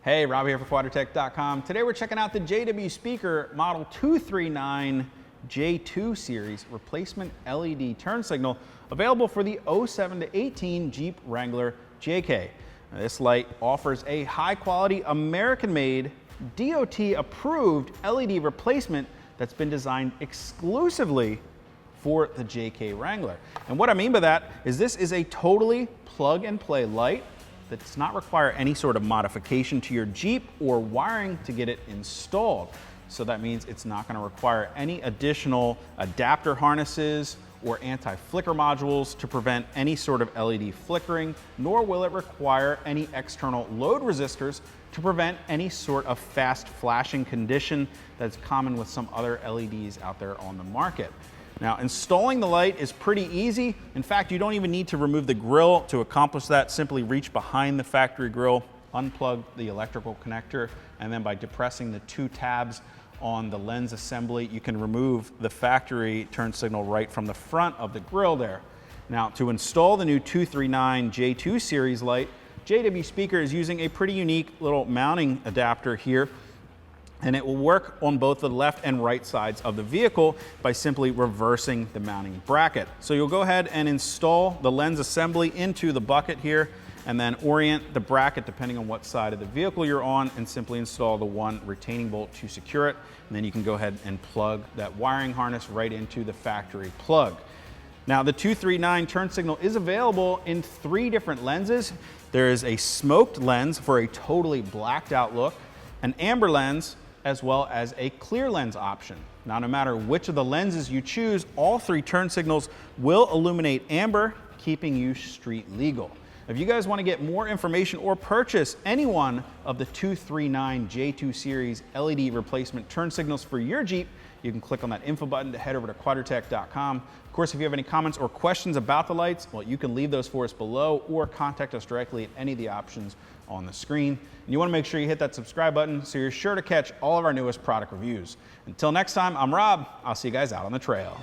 Hey, Rob here for Quadratec.com. Today we're checking out the JW speaker model 239 J2 series replacement LED turn signal available for the 07 to 18 Jeep Wrangler JK. Now, this light offers a high quality American made DOT approved LED replacement that's been designed exclusively for the JK Wrangler. And what I mean by that is this is a totally plug and play light that does not require any sort of modification to your Jeep or wiring to get it installed. So that means it's not going to require any additional adapter harnesses or anti-flicker modules to prevent any sort of LED flickering, nor will it require any external load resistors to prevent any sort of fast flashing condition that's common with some other LEDs out there on the market. Now, installing the light is pretty easy. In fact, you don't even need to remove the grille to accomplish that. Simply reach behind the factory grille, unplug the electrical connector, and then by depressing the two tabs on the lens assembly, you can remove the factory turn signal right from the front of the grille there. Now, to install the new 239 J2 series light, JW Speaker is using a pretty unique little mounting adapter here, and it will work on both the left and right sides of the vehicle by simply reversing the mounting bracket. So you'll go ahead and install the lens assembly into the bucket here, and then orient the bracket depending on what side of the vehicle you're on, and simply install the one retaining bolt to secure it. And then you can go ahead and plug that wiring harness right into the factory plug. Now, the 239 turn signal is available in 3 different lenses. There is a smoked lens for a totally blacked out look, an amber lens, as well as a clear lens option. Now, no matter which of the lenses you choose, all 3 turn signals will illuminate amber, keeping you street legal. If you guys want to get more information or purchase any one of the 239 J2 series LED replacement turn signals for your Jeep, you can click on that info button to head over to Quadratec.com. Of course, if you have any comments or questions about the lights, well, you can leave those for us below or contact us directly at any of the options on the screen. And you want to make sure you hit that subscribe button so you're sure to catch all of our newest product reviews. Until next time, I'm Rob. I'll see you guys out on the trail.